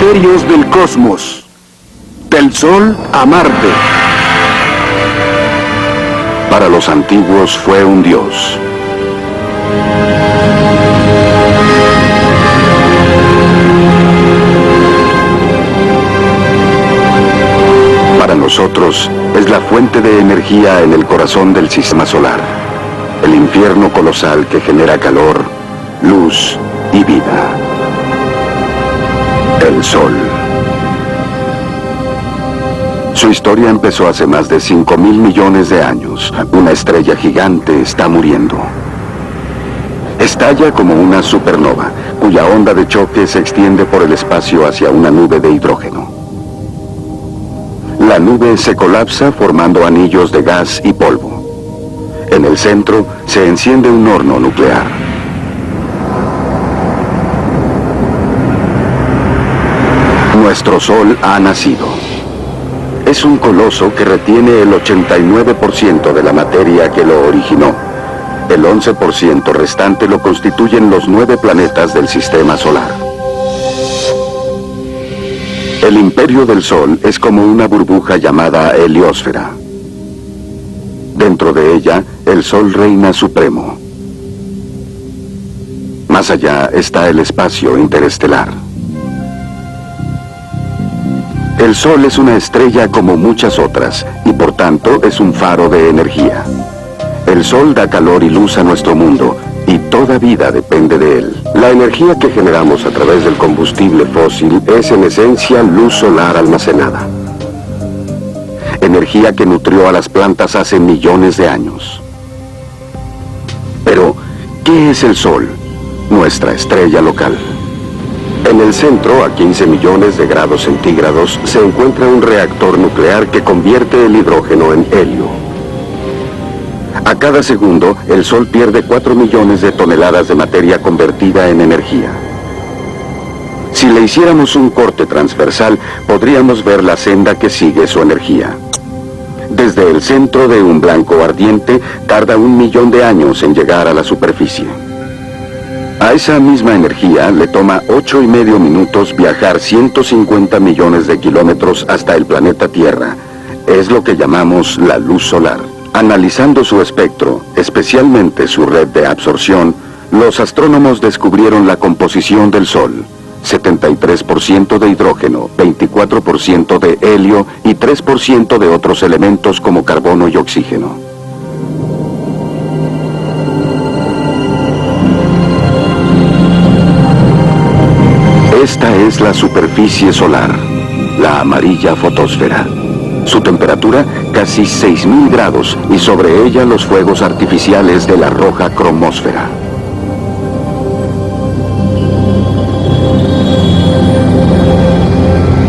Misterios del cosmos. Del Sol a Marte. Para los antiguos fue un dios. Para nosotros es la fuente de energía en el corazón del sistema solar. El infierno colosal que genera calor, luz y vida. El Sol. Su historia empezó hace más de 5.000 millones de años. Una estrella gigante está muriendo. Estalla como una supernova, cuya onda de choque se extiende por el espacio hacia una nube de hidrógeno. La nube se colapsa formando anillos de gas y polvo. En el centro se enciende un horno nuclear. Nuestro Sol ha nacido. Es un coloso que retiene el 89% de la materia que lo originó. El 11% restante lo constituyen los 9 planetas del sistema solar. El imperio del Sol es como una burbuja llamada heliosfera. Dentro de ella, el Sol reina supremo. Más allá está el espacio interestelar. El Sol es una estrella como muchas otras, y por tanto es un faro de energía. El Sol da calor y luz a nuestro mundo, y toda vida depende de él. La energía que generamos a través del combustible fósil es en esencia luz solar almacenada. Energía que nutrió a las plantas hace millones de años. Pero, ¿qué es el Sol? Nuestra estrella local. En el centro, a 15 millones de grados centígrados, se encuentra un reactor nuclear que convierte el hidrógeno en helio. A cada segundo, el Sol pierde 4 millones de toneladas de materia convertida en energía. Si le hiciéramos un corte transversal, podríamos ver la senda que sigue su energía. Desde el centro de un blanco ardiente, tarda 1 millón de años en llegar a la superficie. A esa misma energía le toma 8,5 minutos viajar 150 millones de kilómetros hasta el planeta Tierra. Es lo que llamamos la luz solar. Analizando su espectro, especialmente su red de absorción, los astrónomos descubrieron la composición del Sol. 73% de hidrógeno, 24% de helio y 3% de otros elementos como carbono y oxígeno. Esta es la superficie solar, la amarilla fotosfera. Su temperatura casi 6.000 grados y sobre ella los fuegos artificiales de la roja cromósfera.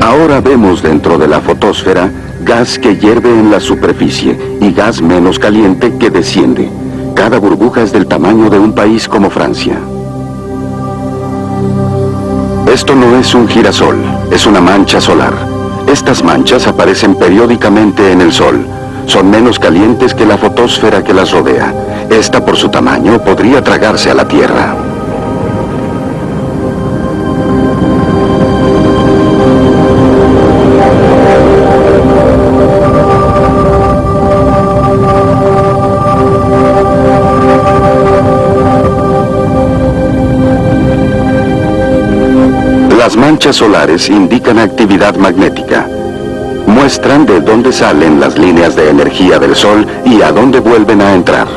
Ahora vemos dentro de la fotosfera gas que hierve en la superficie y gas menos caliente que desciende. Cada burbuja es del tamaño de un país como Francia. Esto no es un girasol, es una mancha solar. Estas manchas aparecen periódicamente en el Sol. Son menos calientes que la fotosfera que las rodea. Esta, por su tamaño, podría tragarse a la Tierra. Las manchas solares indican actividad magnética. Muestran de dónde salen las líneas de energía del Sol y a dónde vuelven a entrar.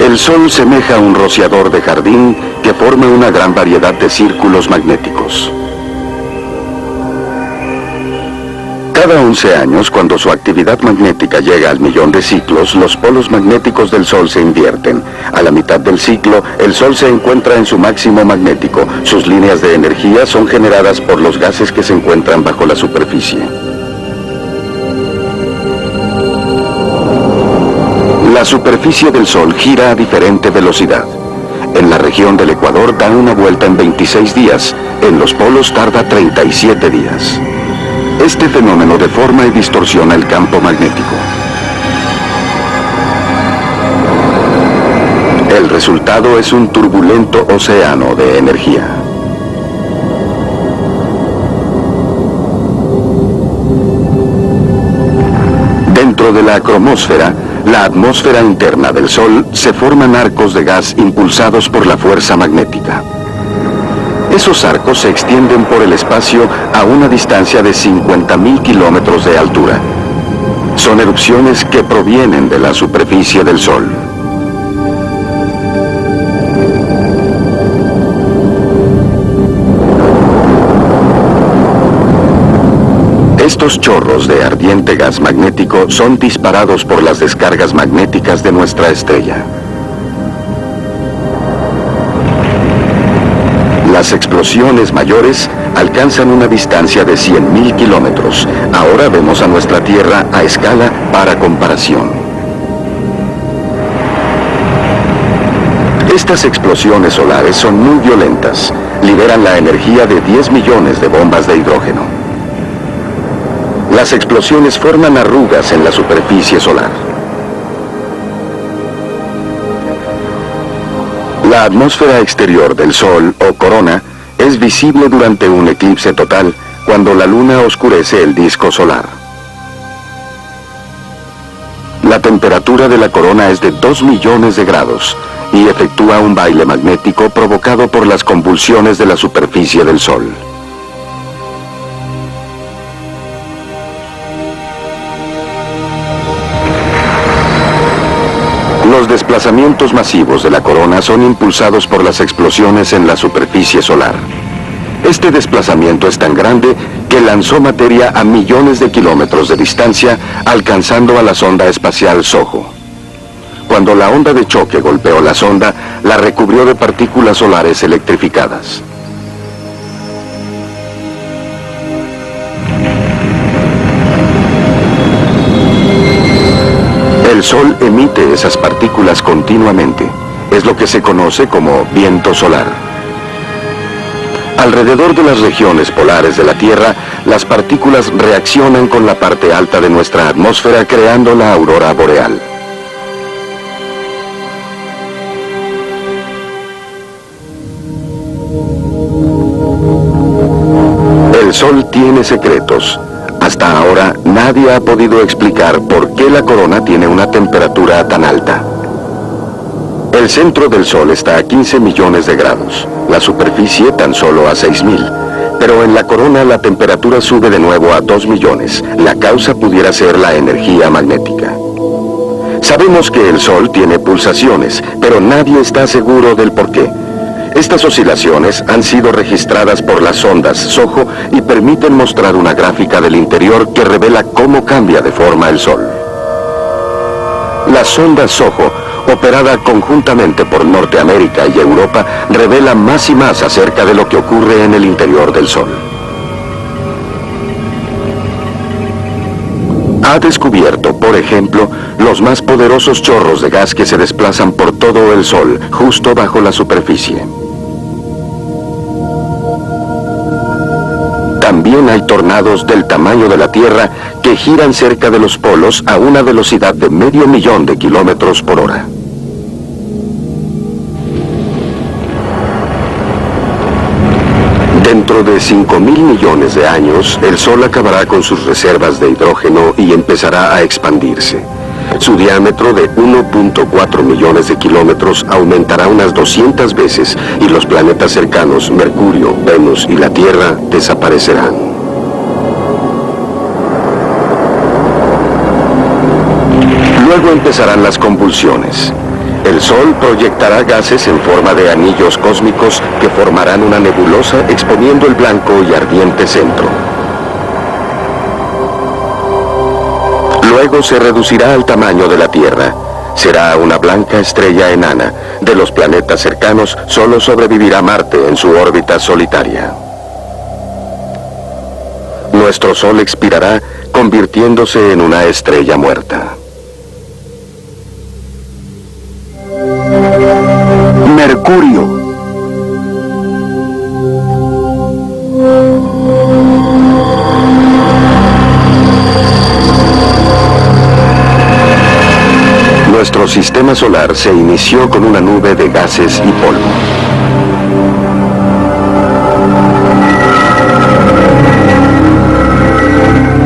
El Sol semeja a un rociador de jardín que forma una gran variedad de círculos magnéticos. Cada 11 años, cuando su actividad magnética llega al 1.000.000 de ciclos, los polos magnéticos del Sol se invierten. A la mitad del ciclo, el Sol se encuentra en su máximo magnético. Sus líneas de energía son generadas por los gases que se encuentran bajo la superficie. La superficie del Sol gira a diferente velocidad. En la región del Ecuador da una vuelta en 26 días. En los polos tarda 37 días. Este fenómeno deforma y distorsiona el campo magnético. El resultado es un turbulento océano de energía. Dentro de la cromósfera, la atmósfera interna del Sol, se forman arcos de gas impulsados por la fuerza magnética. Esos arcos se extienden por el espacio a una distancia de 50.000 kilómetros de altura. Son erupciones que provienen de la superficie del Sol. Estos chorros de ardiente gas magnético son disparados por las descargas magnéticas de nuestra estrella. Las explosiones mayores alcanzan una distancia de 100.000 kilómetros. Ahora vemos a nuestra Tierra a escala para comparación. Estas explosiones solares son muy violentas. Liberan la energía de 10 millones de bombas de hidrógeno. Las explosiones forman arrugas en la superficie solar. La atmósfera exterior del Sol, o corona, es visible durante un eclipse total, cuando la Luna oscurece el disco solar. La temperatura de la corona es de 2 millones de grados y efectúa un baile magnético provocado por las convulsiones de la superficie del Sol. Los desplazamientos masivos de la corona son impulsados por las explosiones en la superficie solar. Este desplazamiento es tan grande que lanzó materia a millones de kilómetros de distancia, alcanzando a la sonda espacial SOHO. Cuando la onda de choque golpeó la sonda, la recubrió de partículas solares electrificadas. El Sol emite esas partículas continuamente. Es lo que se conoce como viento solar. Alrededor de las regiones polares de la Tierra, las partículas reaccionan con la parte alta de nuestra atmósfera, creando la aurora boreal. El Sol tiene secretos. Hasta ahora, nadie ha podido explicar por qué la corona tiene una temperatura tan alta. El centro del Sol está a 15 millones de grados, la superficie tan solo a 6.000, pero en la corona la temperatura sube de nuevo a 2 millones. La causa pudiera ser la energía magnética. Sabemos que el Sol tiene pulsaciones, pero nadie está seguro del por qué. Estas oscilaciones han sido registradas por las sondas SOHO y permiten mostrar una gráfica del interior que revela cómo cambia de forma el Sol. La sonda SOHO, operada conjuntamente por Norteamérica y Europa, revela más y más acerca de lo que ocurre en el interior del Sol. Ha descubierto, por ejemplo, los más poderosos chorros de gas que se desplazan por todo el Sol, justo bajo la superficie. También hay tornados del tamaño de la Tierra que giran cerca de los polos a una velocidad de 500.000 de kilómetros por hora. Dentro de 5.000 millones de años, el Sol acabará con sus reservas de hidrógeno y empezará a expandirse. Su diámetro de 1.4 millones de kilómetros aumentará unas 200 veces y los planetas cercanos, Mercurio, Venus y la Tierra, desaparecerán. Luego empezarán las convulsiones. El Sol proyectará gases en forma de anillos cósmicos que formarán una nebulosa exponiendo el blanco y ardiente centro. Luego se reducirá al tamaño de la Tierra. Será una blanca estrella enana. De los planetas cercanos, solo sobrevivirá Marte en su órbita solitaria. Nuestro Sol expirará, convirtiéndose en una estrella muerta. Mercurio. Nuestro sistema solar se inició con una nube de gases y polvo.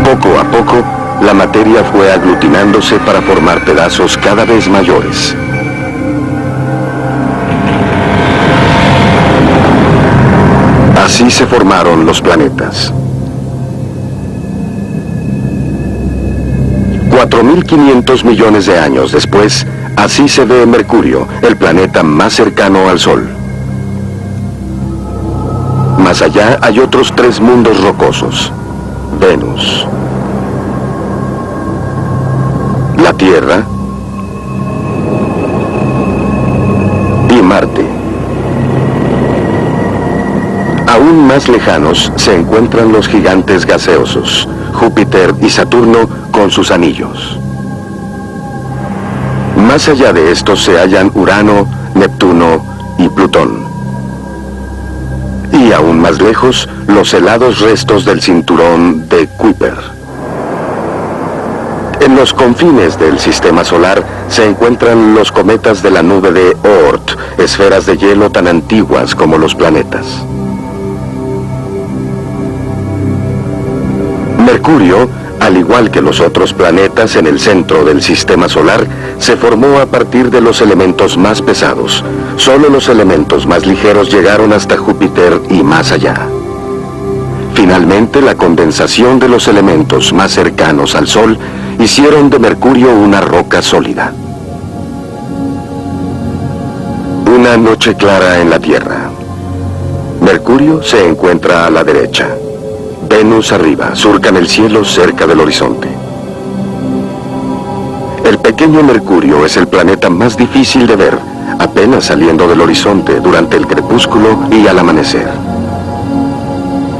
Poco a poco, la materia fue aglutinándose para formar pedazos cada vez mayores. Así se formaron los planetas. 4.500 millones de años después, así se ve Mercurio, el planeta más cercano al Sol. Más allá hay otros 3 mundos rocosos. Venus, la Tierra y Marte. Aún más lejanos se encuentran los gigantes gaseosos, Júpiter y Saturno con sus anillos. Más allá de estos se hallan Urano, Neptuno y Plutón. Y aún más lejos, los helados restos del cinturón de Kuiper. En los confines del sistema solar se encuentran los cometas de la nube de Oort, esferas de hielo tan antiguas como los planetas. Mercurio, al igual que los otros planetas en el centro del sistema solar, se formó a partir de los elementos más pesados. Solo los elementos más ligeros llegaron hasta Júpiter y más allá. Finalmente, la condensación de los elementos más cercanos al Sol hicieron de Mercurio una roca sólida. Una noche clara en la Tierra. Mercurio se encuentra a la derecha. Venus arriba, surcan el cielo cerca del horizonte. El pequeño Mercurio es el planeta más difícil de ver, apenas saliendo del horizonte durante el crepúsculo y al amanecer.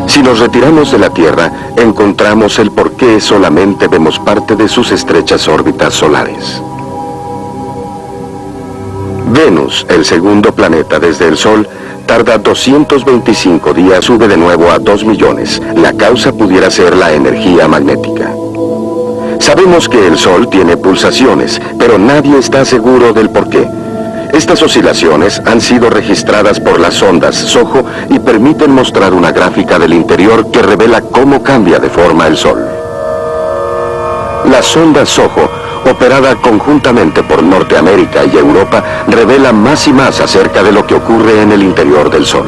Si nos retiramos de la Tierra, encontramos el por qué solamente vemos parte de sus estrechas órbitas solares. Venus, el segundo planeta desde el Sol, tarda 225 días, sube de nuevo a 2 millones. La causa pudiera ser la energía magnética. Sabemos que el Sol tiene pulsaciones, pero nadie está seguro del por qué. Estas oscilaciones han sido registradas por las sondas SOHO y permiten mostrar una gráfica del interior que revela cómo cambia de forma el Sol. La sonda SOHO, operada conjuntamente por Norteamérica y Europa, revela más y más acerca de lo que ocurre en el interior del Sol.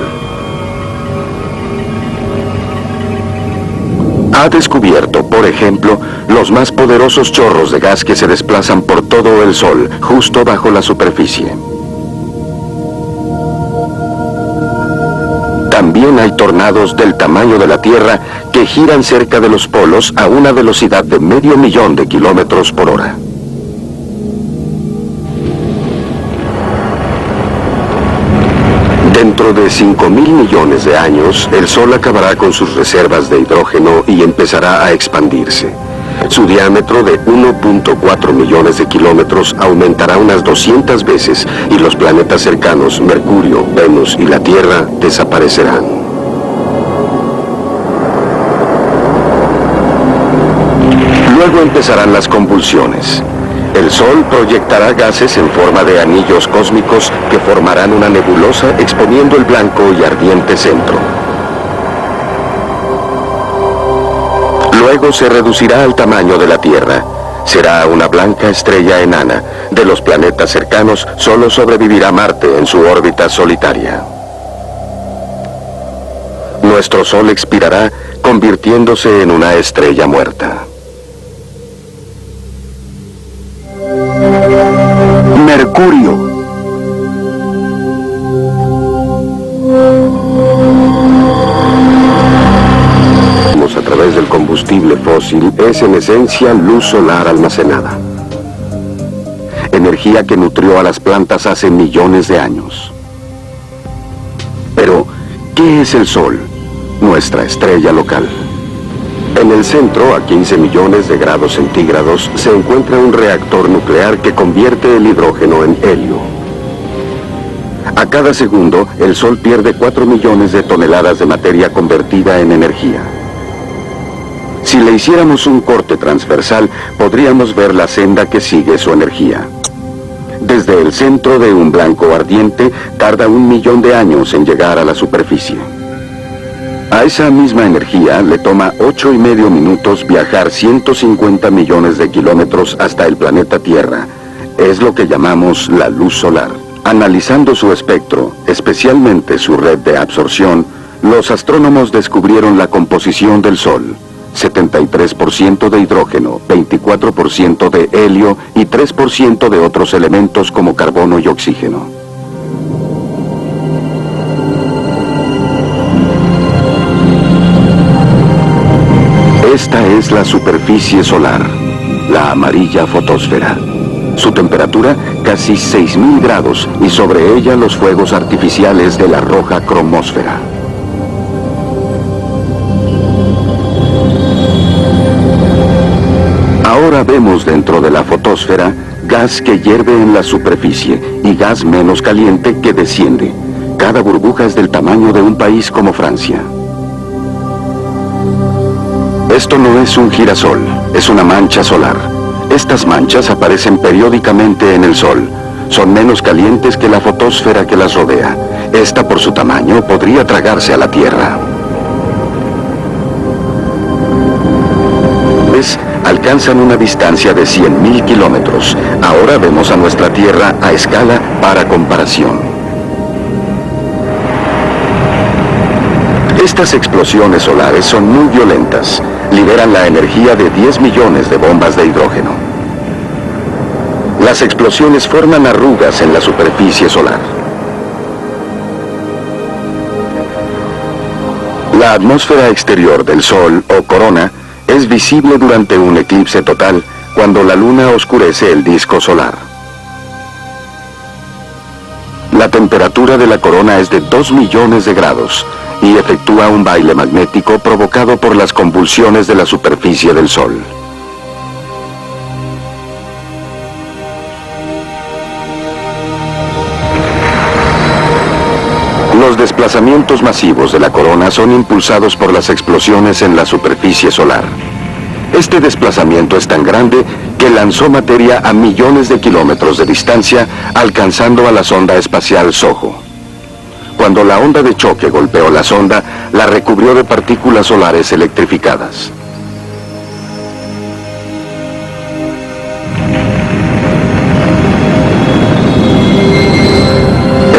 Ha descubierto, por ejemplo, los más poderosos chorros de gas que se desplazan por todo el Sol, justo bajo la superficie. También hay tornados del tamaño de la Tierra que giran cerca de los polos a una velocidad de 500.000 de kilómetros por hora. Dentro de 5.000 millones de años, el Sol acabará con sus reservas de hidrógeno y empezará a expandirse. Su diámetro de 1.4 millones de kilómetros aumentará unas 200 veces y los planetas cercanos, Mercurio, Venus y la Tierra, desaparecerán. Luego empezarán las convulsiones. El Sol proyectará gases en forma de anillos cósmicos que formarán una nebulosa exponiendo el blanco y ardiente centro. Luego se reducirá al tamaño de la Tierra. Será una blanca estrella enana. De los planetas cercanos, solo sobrevivirá Marte en su órbita solitaria. Nuestro Sol expirará, convirtiéndose en una estrella muerta. Mercurio. A través del combustible fósil es en esencia luz solar almacenada. Energía que nutrió a las plantas hace millones de años. Pero, ¿qué es el Sol? Nuestra estrella local. En el centro, a 15 millones de grados centígrados, se encuentra un reactor nuclear que convierte el hidrógeno en helio. A cada segundo, el Sol pierde 4 millones de toneladas de materia convertida en energía. Si le hiciéramos un corte transversal, podríamos ver la senda que sigue su energía. desde el centro de un blanco ardiente, tarda 1 millón de años en llegar a la superficie. A esa misma energía le toma 8,5 minutos viajar 150 millones de kilómetros hasta el planeta Tierra. Es lo que llamamos la luz solar. Analizando su espectro, especialmente su red de absorción, los astrónomos descubrieron la composición del Sol. 73% de hidrógeno, 24% de helio y 3% de otros elementos como carbono y oxígeno. Esta es la superficie solar, la amarilla fotosfera. Su temperatura casi 6.000 grados y sobre ella los fuegos artificiales de la roja cromósfera. Ahora vemos dentro de la fotosfera gas que hierve en la superficie y gas menos caliente que desciende. Cada burbuja es del tamaño de un país como Francia. Esto no es un girasol, es una mancha solar. Estas manchas aparecen periódicamente en el Sol. Son menos calientes que la fotosfera que las rodea. Esta, por su tamaño, podría tragarse a la Tierra. Alcanzan una distancia de 100.000 kilómetros. Ahora vemos a nuestra Tierra a escala para comparación. Estas explosiones solares son muy violentas. Liberan la energía de 10 millones de bombas de hidrógeno. Las explosiones forman arrugas en la superficie solar. La atmósfera exterior del Sol, o corona, es visible durante un eclipse total, cuando la luna oscurece el disco solar. La temperatura de la corona es de 2 millones de grados y efectúa un baile magnético provocado por las convulsiones de la superficie del Sol. Los desplazamientos masivos de la corona son impulsados por las explosiones en la superficie solar. Este desplazamiento es tan grande que lanzó materia a millones de kilómetros de distancia, alcanzando a la sonda espacial SOHO. Cuando la onda de choque golpeó la sonda, la recubrió de partículas solares electrificadas.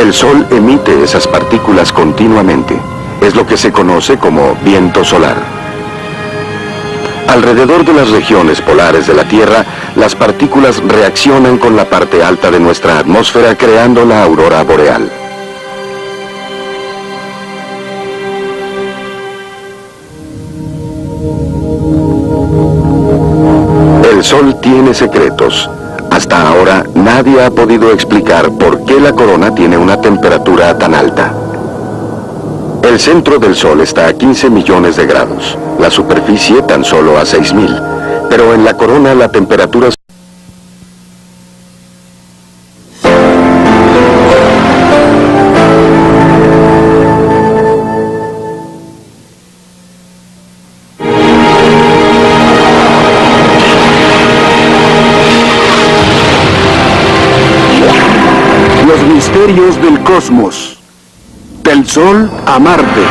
El Sol emite esas partículas continuamente. Es lo que se conoce como viento solar. Alrededor de las regiones polares de la Tierra, las partículas reaccionan con la parte alta de nuestra atmósfera, creando la aurora boreal. El Sol tiene secretos. Hasta ahora, nadie ha podido explicar por qué la corona tiene una temperatura tan alta. El centro del Sol está a 15 millones de grados, la superficie tan solo a 6.000, pero en la corona la temperatura... Los misterios del cosmos. Del Sol a Marte.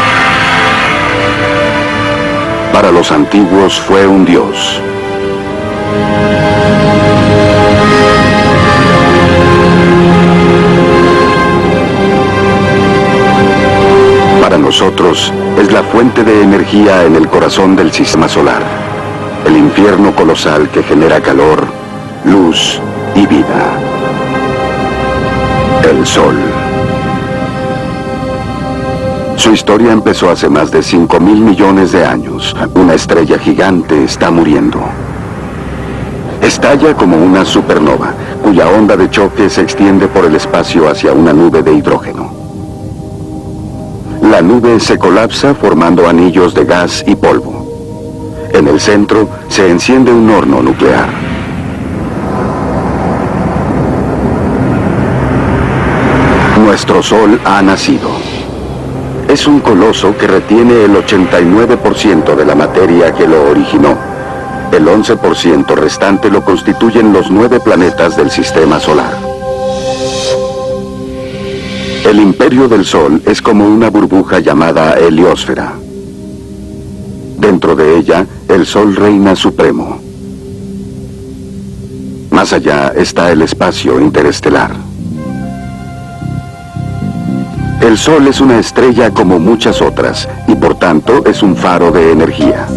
Para los antiguos fue un dios. Para nosotros es la fuente de energía en el corazón del sistema solar. El infierno colosal que genera calor, luz y vida. El Sol. Su historia empezó hace más de 5.000 millones de años. Una estrella gigante está muriendo. Estalla como una supernova, cuya onda de choque se extiende por el espacio hacia una nube de hidrógeno. La nube se colapsa formando anillos de gas y polvo. En el centro se enciende un horno nuclear. Nuestro Sol ha nacido. Es un coloso que retiene el 89% de la materia que lo originó. El 11% restante lo constituyen los 9 planetas del sistema solar. El imperio del Sol es como una burbuja llamada heliosfera. Dentro de ella, el Sol reina supremo. Más allá está el espacio interestelar. El Sol es una estrella como muchas otras, y por tanto es un faro de energía.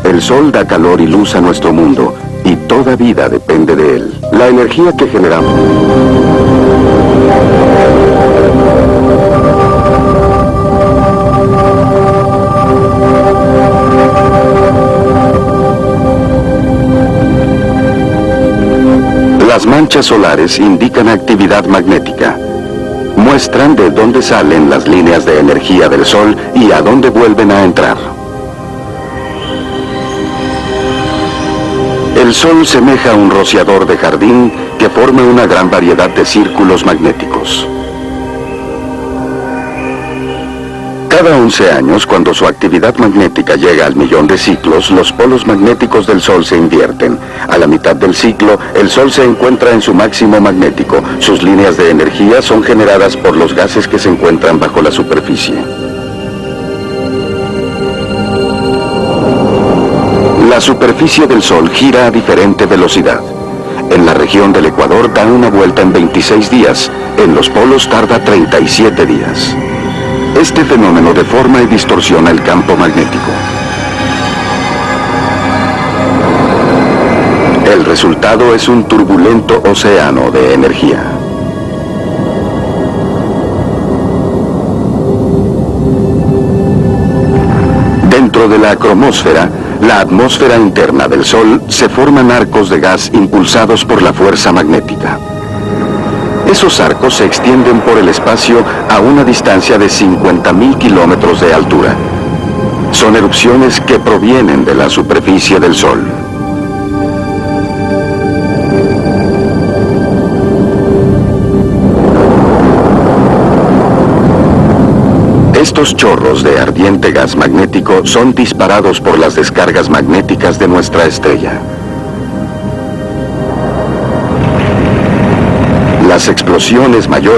El Sol da calor y luz a nuestro mundo, y toda vida depende de él. La energía que generamos... Las manchas solares indican actividad magnética. Muestran de dónde salen las líneas de energía del Sol y a dónde vuelven a entrar. El Sol semeja a un rociador de jardín que forma una gran variedad de círculos magnéticos. Cada 11 años, cuando su actividad magnética llega al 1.000.000 de ciclos, los polos magnéticos del Sol se invierten. A la mitad del ciclo, el Sol se encuentra en su máximo magnético. Sus líneas de energía son generadas por los gases que se encuentran bajo la superficie. La superficie del Sol gira a diferente velocidad. En la región del Ecuador da una vuelta en 26 días. En los polos tarda 37 días. Este fenómeno deforma y distorsiona el campo magnético. El resultado es un turbulento océano de energía. Dentro de la cromósfera, la atmósfera interna del Sol, se forman arcos de gas impulsados por la fuerza magnética. Esos arcos se extienden por el espacio a una distancia de 50.000 kilómetros de altura. Son erupciones que provienen de la superficie del Sol. Estos chorros de ardiente gas magnético son disparados por las descargas magnéticas de nuestra estrella. Las explosiones mayores